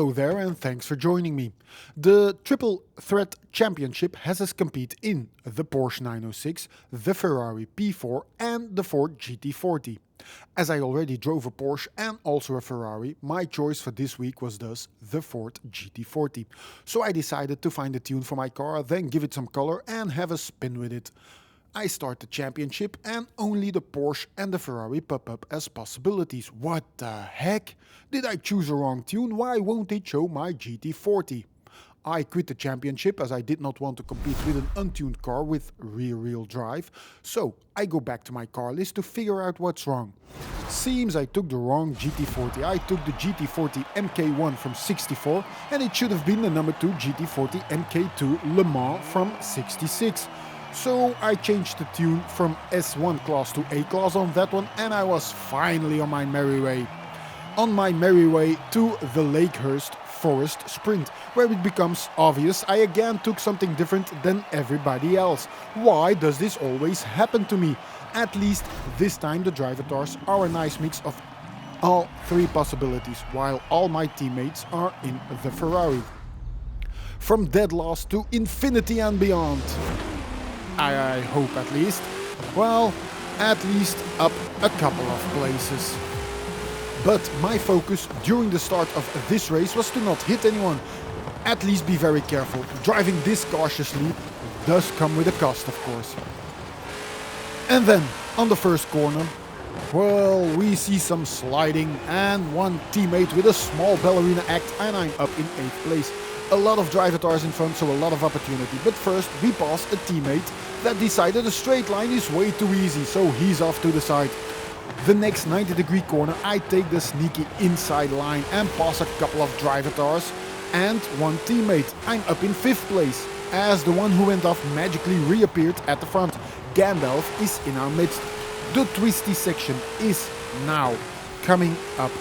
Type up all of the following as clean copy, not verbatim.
Hello there and thanks for joining me. The Triple Threat Championship has us compete in the Porsche 906, the Ferrari P4 and the Ford GT40. As I already drove a Porsche and also a Ferrari, my choice for this week was thus the Ford GT40. So I decided to find a tune for my car, then give it some color and have a spin with it. I start the championship and only the Porsche and the Ferrari pop up as possibilities. What the heck? Did I choose a wrong tune? Why won't it show my GT40? I quit the championship as I did not want to compete with an untuned car with rear-wheel drive, so I go back to my car list to figure out what's wrong. Seems I took the wrong GT40. I took the GT40 MK1 from 64 and it should have been the number 2 GT40 MK2 Le Mans from 66. So I changed the tune from S1 class to A class on that one and I was finally on my merry way. On my merry way to the Lakehurst Forest Sprint, where it becomes obvious I again took something different than everybody else. Why does this always happen to me? At least this time the drivetars are a nice mix of all three possibilities, while all my teammates are in the Ferrari. From dead last to infinity and beyond. I hope at least. Well, at least up a couple of places. But my focus during the start of this race was to not hit anyone. At least be very careful. Driving this cautiously does come with a cost, of course. And then, on the first corner, well, we see some sliding and one teammate with a small ballerina act and I'm up in 8th place. A lot of drivetars in front, so a lot of opportunity. But first, we pass a teammate that decided a straight line is way too easy, so he's off to the side. The next 90-degree corner, I take the sneaky inside line and pass a couple of drivetars and one teammate. I'm up in 5th place, as the one who went off magically reappeared at the front. Gandalf is in our midst. The twisty section is now coming up.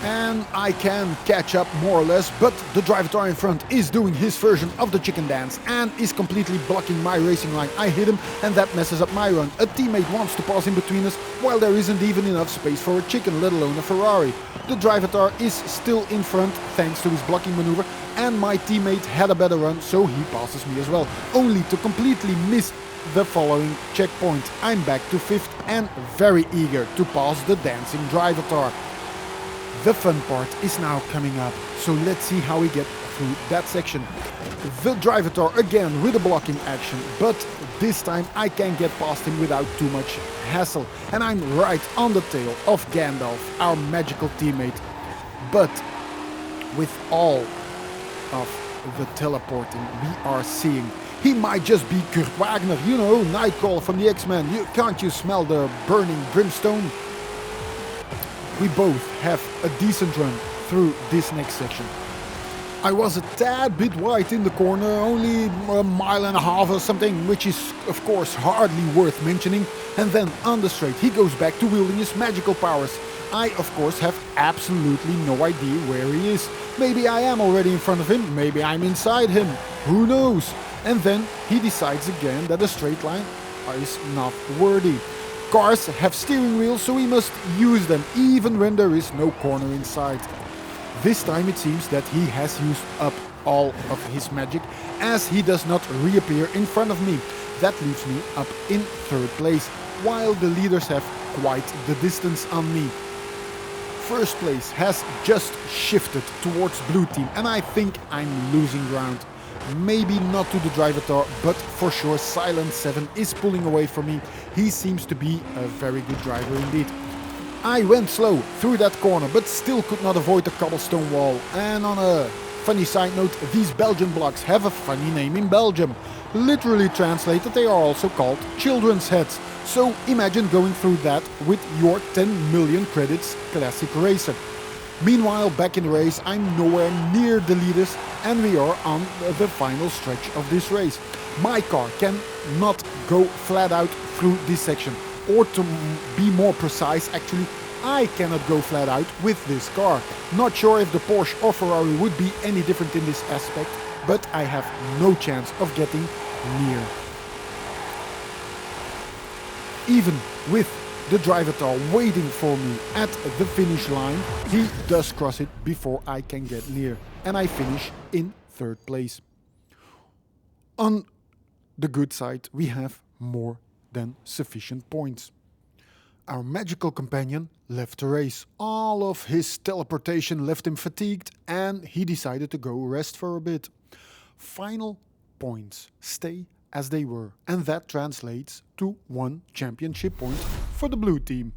And I can catch up more or less, but the drivetar in front is doing his version of the chicken dance and is completely blocking my racing line. I hit him and that messes up my run. A teammate wants to pass in between us while there isn't even enough space for a chicken, let alone a Ferrari. The drivetar is still in front thanks to his blocking maneuver and my teammate had a better run, so he passes me as well, only to completely miss the following checkpoint. I'm back to 5th and very eager to pass the dancing drivetar. The fun part is now coming up, so let's see how we get through that section. The drivetar again with a blocking action, but this time I can get past him without too much hassle. And I'm right on the tail of Gandalf, our magical teammate. But with all of the teleporting we are seeing, he might just be Kurt Wagner, you know, Nightcrawler from the X-Men. Can't you smell the burning brimstone? We both have a decent run through this next section. I was a tad bit wide in the corner, only a mile and a half or something, which is of course hardly worth mentioning. And then on the straight he goes back to wielding his magical powers. I of course have absolutely no idea where he is. Maybe I am already in front of him, maybe I'm inside him, who knows? And then he decides again that a straight line is not worthy. Cars have steering wheels, so we must use them even when there is no corner inside. This time it seems that he has used up all of his magic as he does not reappear in front of me. That leaves me up in 3rd place, while the leaders have quite the distance on me. 1st place has just shifted towards blue team and I think I'm losing ground. Maybe not to the drivetar, but for sure Silent 7 is pulling away from me. He seems to be a very good driver indeed. I went slow through that corner, but still could not avoid the cobblestone wall. And on a funny side note, these Belgian blocks have a funny name in Belgium. Literally translated, they are also called children's heads. So imagine going through that with your 10 million credits classic racer. Meanwhile, back in the race, I'm nowhere near the leaders and we are on the final stretch of this race. My car cannot go flat out through this section. Or to be more precise, actually, I cannot go flat out with this car. Not sure if the Porsche or Ferrari would be any different in this aspect, but I have no chance of getting near. Even with the drivatar waiting for me at the finish line. He does cross it before I can get near, and I finish in 3rd place. On the good side, we have more than sufficient points. Our magical companion left the race. All of his teleportation left him fatigued, and he decided to go rest for a bit. Final points stay as they were, and that translates to 1 championship point for the blue team.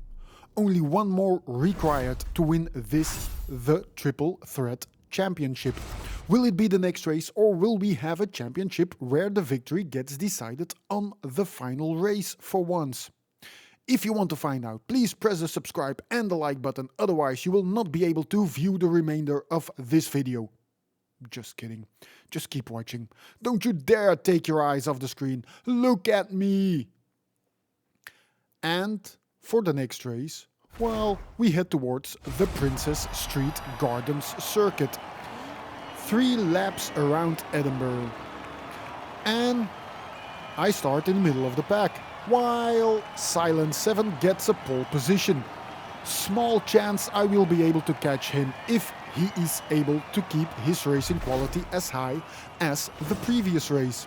Only 1 more required to win this, the Triple Threat Championship. Will it be the next race, or will we have a championship where the victory gets decided on the final race for once? If you want to find out, please press the subscribe and the like button, otherwise you will not be able to view the remainder of this video. Just kidding. Just keep watching. Don't you dare take your eyes off the screen. Look at me! And for the next race, well, we head towards the Princess Street Gardens circuit. 3 laps around Edinburgh. And I start in the middle of the pack, while Silent 7 gets a pole position. Small chance I will be able to catch him if he is able to keep his racing quality as high as the previous race.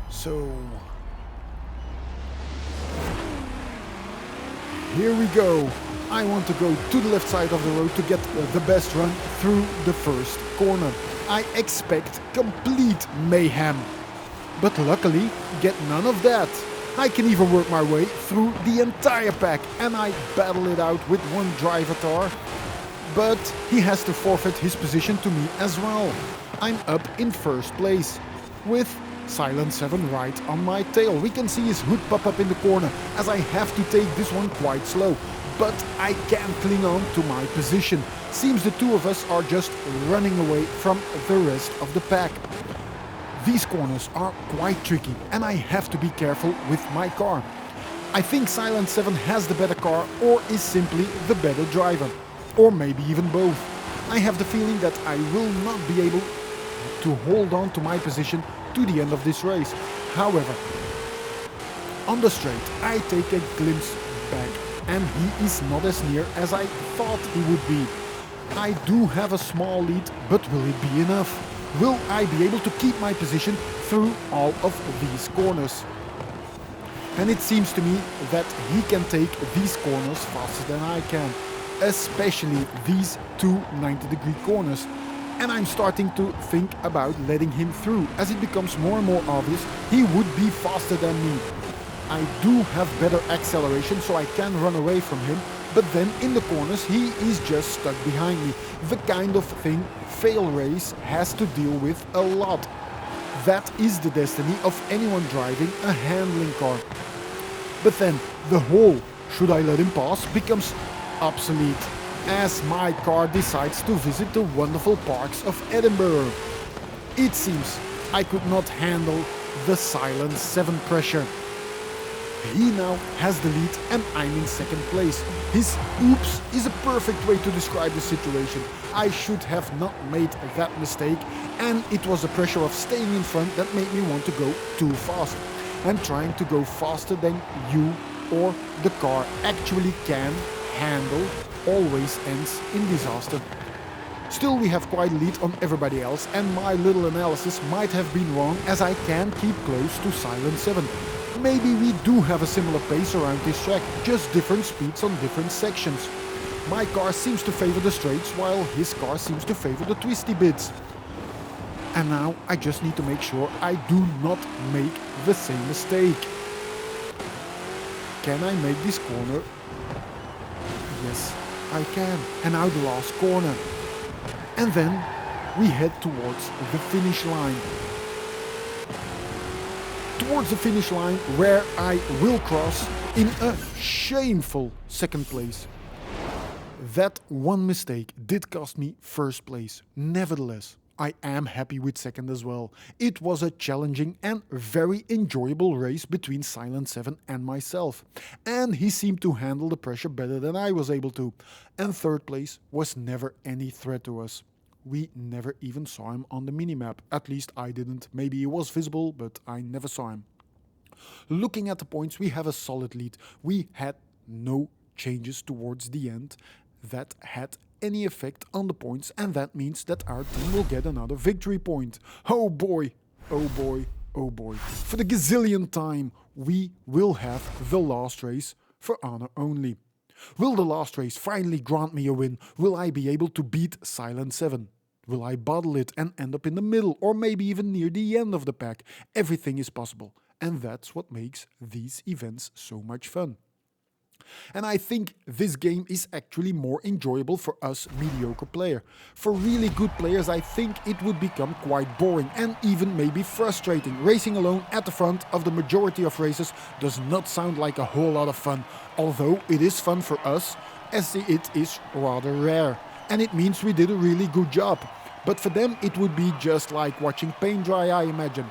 So here we go. I want to go to the left side of the road to get the best run through the first corner. I expect complete mayhem, but luckily get none of that. I can even work my way through the entire pack, and I battle it out with 1 drivatar, but he has to forfeit his position to me as well. I'm up in 1st place with Silent 7 right on my tail. We can see his hood pop up in the corner as I have to take this one quite slow, but I can cling on to my position. Seems the 2 of us are just running away from the rest of the pack. These corners are quite tricky, and I have to be careful with my car. I think Silent 7 has the better car, or is simply the better driver, or maybe even both. I have the feeling that I will not be able to hold on to my position to the end of this race. However, on the straight I take a glimpse back, and he is not as near as I thought he would be. I do have a small lead, but will it be enough? Will I be able to keep my position through all of these corners? And it seems to me that he can take these corners faster than I can, especially these 2 90-degree corners. And I'm starting to think about letting him through, as it becomes more and more obvious he would be faster than me. I do have better acceleration, so I can run away from him, but then in the corners he is just stuck behind me. The kind of thing Fail Race has to deal with a lot. That is the destiny of anyone driving a handling car. But then the whole "should I let him pass" becomes obsolete, as my car decides to visit the wonderful parks of Edinburgh. It seems I could not handle the Silent 7 pressure. He now has the lead, and I'm in 2nd place. His oops is a perfect way to describe the situation. I should have not made that mistake, and it was the pressure of staying in front that made me want to go too fast. And trying to go faster than you or the car actually can handle always ends in disaster. Still, we have quite a lead on everybody else, and my little analysis might have been wrong, as I can keep close to Silent 7. Maybe we do have a similar pace around this track, just different speeds on different sections. My car seems to favor the straights, while his car seems to favor the twisty bits. And now I just need to make sure I do not make the same mistake. Can I make this corner? Yes, I can. And now the last corner. And then we head towards the finish line. Towards the finish line, where I will cross in a shameful 2nd place. That one mistake did cost me 1st place. Nevertheless, I am happy with 2nd as well. It was a challenging and very enjoyable race between Silent 7 and myself, and he seemed to handle the pressure better than I was able to. And 3rd place was never any threat to us. we never even saw him on the minimap. At least I didn't. Maybe he was visible, but I never saw him. Looking at the points, we have a solid lead. We had no changes towards the end that had any effect on the points, and that means that our team will get another victory point. Oh boy, oh boy, oh boy. For the gazillionth time, we will have the last race for honor only. Will the last race finally grant me a win? Will I be able to beat Silent 7? Will I bottle it and end up in the middle, or maybe even near the end of the pack? Everything is possible, and that's what makes these events so much fun. And I think this game is actually more enjoyable for us mediocre players. For really good players, I think it would become quite boring and even maybe frustrating. Racing alone at the front of the majority of races does not sound like a whole lot of fun, although it is fun for us, as it is rather rare. And it means we did a really good job. But for them it would be just like watching paint dry, I imagine.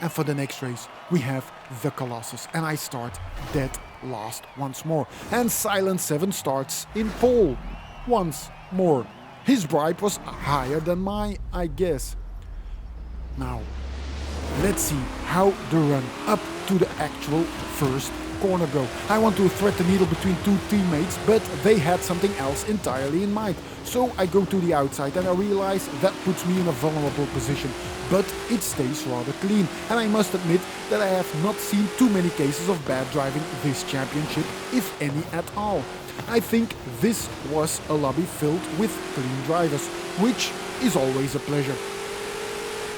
And for the next race we have the Colossus, and I start dead last once more. And Silent 7 starts in pole once more. His bribe was higher than mine, I guess. Now, let's see how the run up to the actual first corner go. I want to thread the needle between two teammates, but they had something else entirely in mind. So I go to the outside and I realize that puts me in a vulnerable position, but it stays rather clean. And I must admit that I have not seen too many cases of bad driving this championship, if any at all. I think this was a lobby filled with clean drivers, which is always a pleasure.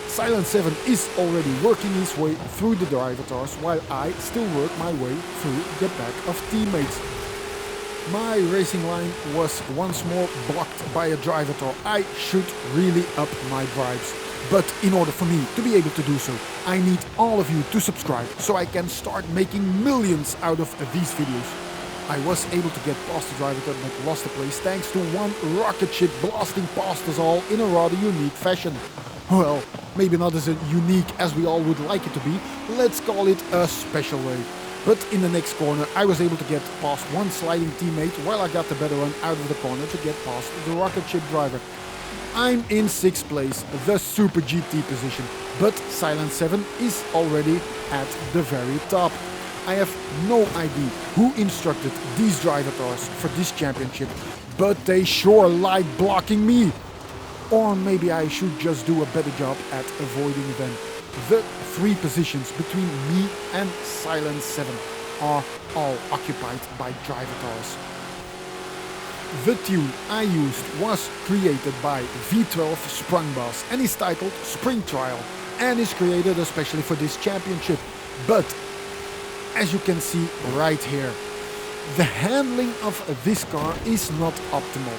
Silent 7 is already working his way through the drivetars, while I still work my way through the pack of teammates. My racing line was once more blocked by a drivetar. I should really up my bribes. But in order for me to be able to do so, I need all of you to subscribe so I can start making millions out of these videos. I was able to get past the drivetar but lost the place thanks to one rocket ship blasting past us all in a rather unique fashion. Well, maybe not as unique as we all would like it to be, let's call it a special way. But in the next corner I was able to get past one sliding teammate while I got the better run out of the corner to get past the rocket ship driver. I'm in 6th place, the Super GT position, but Silent 7 is already at the very top. I have no idea who instructed these drivatars for this championship, but they sure like blocking me. Or maybe I should just do a better job at avoiding them. The 3 positions between me and Silent 7 are all occupied by drivatars. The tune I used was created by V12 Sprungbass and is titled Spring Trial and is created especially for this championship. But as you can see right here, the handling of this car is not optimal.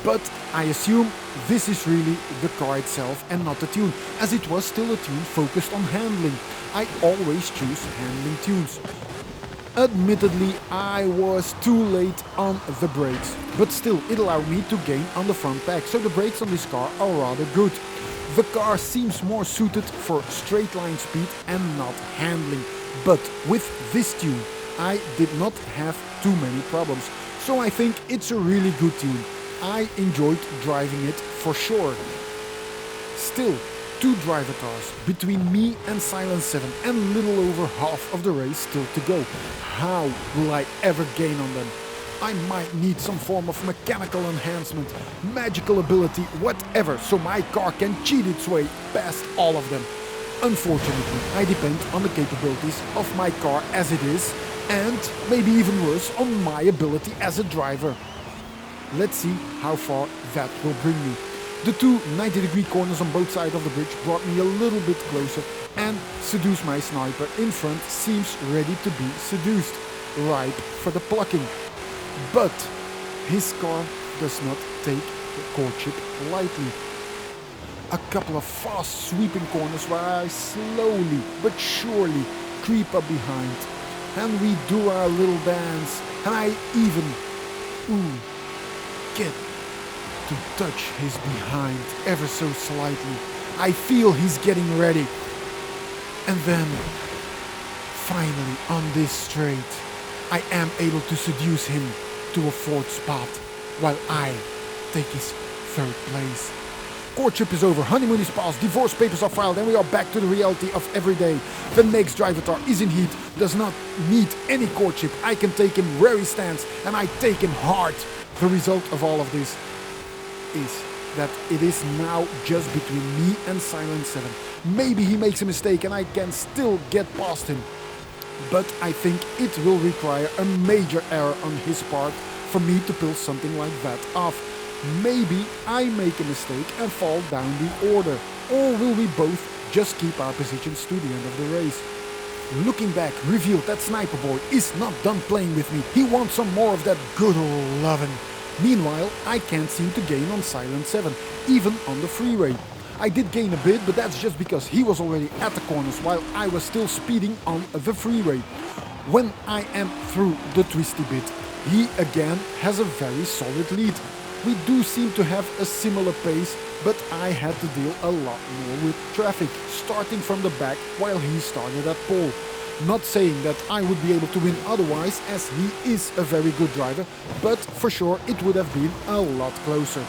But I assume this is really the car itself and not the tune, as it was still a tune focused on handling. I always choose handling tunes. Admittedly, I was too late on the brakes, but still it allowed me to gain on the front pack, so the brakes on this car are rather good. The car seems more suited for straight line speed and not handling, but with this tune I did not have too many problems, so I think it's a really good tune. I enjoyed driving it for sure. Still, 2 drivatars between me and Silent 7 and little over half of the race still to go. How will I ever gain on them? I might need some form of mechanical enhancement, magical ability, whatever, so my car can cheat its way past all of them. Unfortunately, I depend on the capabilities of my car as it is, and maybe even worse, on my ability as a driver. Let's see how far that will bring me. The 2 90-degree corners on both sides of the bridge brought me a little bit closer, and Seduce My Sniper in front seems ready to be seduced, ripe for the plucking. But his car does not take the courtship lightly. A couple of fast sweeping corners where I slowly but surely creep up behind, and we do our little dance, and I even get to touch his behind ever so slightly. I feel he's getting ready. And then, finally on this straight, I am able to seduce him to a 4th spot, while I take his 3rd place. Courtship is over, honeymoon is past, divorce papers are filed, and we are back to the reality of every day. The next drivatar is in heat, does not need any courtship. I can take him where he stands, and I take him hard. The result of all of this is that it is now just between me and Silence 7. Maybe he makes a mistake and I can still get past him. But I think it will require a major error on his part for me to pull something like that off. Maybe I make a mistake and fall down the order. Or will we both just keep our positions to the end of the race? Looking back, revealed that Sniper Boy is not done playing with me. He wants some more of that good old lovin'. Meanwhile, I can't seem to gain on Silent 7, even on the freeway. I did gain a bit, but that's just because he was already at the corners while I was still speeding on the freeway. When I am through the twisty bit, he again has a very solid lead. We do seem to have a similar pace, but I had to deal a lot more with traffic, starting from the back while he started at pole. Not saying that I would be able to win otherwise, as he is a very good driver, but for sure it would have been a lot closer.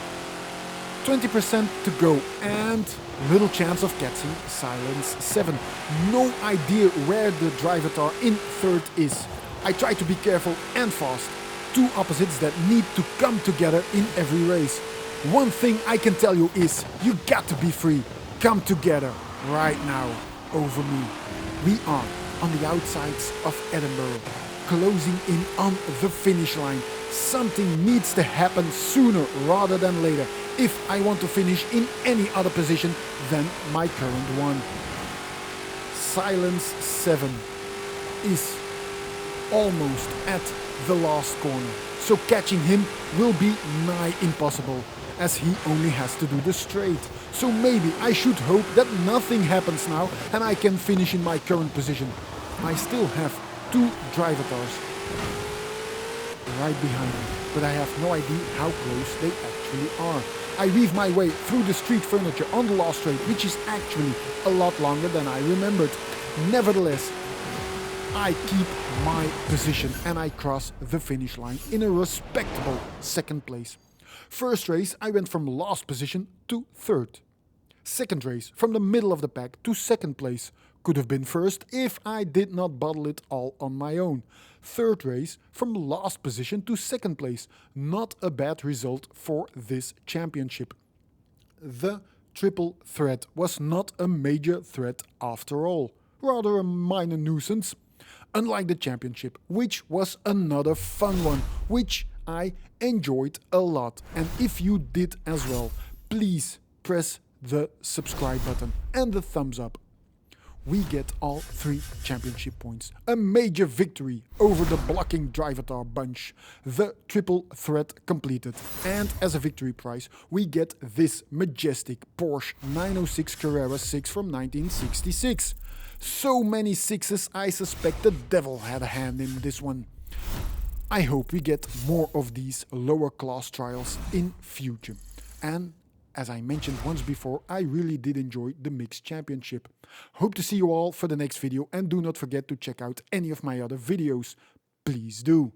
20% to go and little chance of catching Silence 7. No idea where the drivatar in 3rd is. I try to be careful and fast. Two opposites that need to come together in every race. One thing I can tell you is, you got to be free. Come together right now over me. We are on the outsides of Edinburgh, closing in on the finish line. Something needs to happen sooner rather than later if I want to finish in any other position than my current one. Silence 7 is almost at the last corner, so catching him will be nigh impossible, as he only has to do the straight. So maybe I should hope that nothing happens now and I can finish in my current position. I still have 2 drivatars right behind me, but I have no idea how close they actually are. I weave my way through the street furniture on the last straight, which is actually a lot longer than I remembered. Nevertheless, I keep my position and I cross the finish line in a respectable 2nd place. First race, I went from last position to 3rd. Second race, from the middle of the pack to 2nd place. Could have been 1st if I did not bottle it all on my own. Third race, from last position to 2nd place. Not a bad result for this championship. The triple threat was not a major threat after all. Rather a minor nuisance. Unlike the championship, which was another fun one, which I enjoyed a lot. And if you did as well, please press the subscribe button and the thumbs up. We get all 3 championship points. A major victory over the blocking drivatar bunch. The triple threat completed. And as a victory prize, we get this majestic Porsche 906 Carrera 6 from 1966. So many 6s, I suspect the devil had a hand in this one. I hope we get more of these lower class trials in future. And as I mentioned once before, I really did enjoy the Mixed Championship. Hope to see you all for the next video, and do not forget to check out any of my other videos. Please do.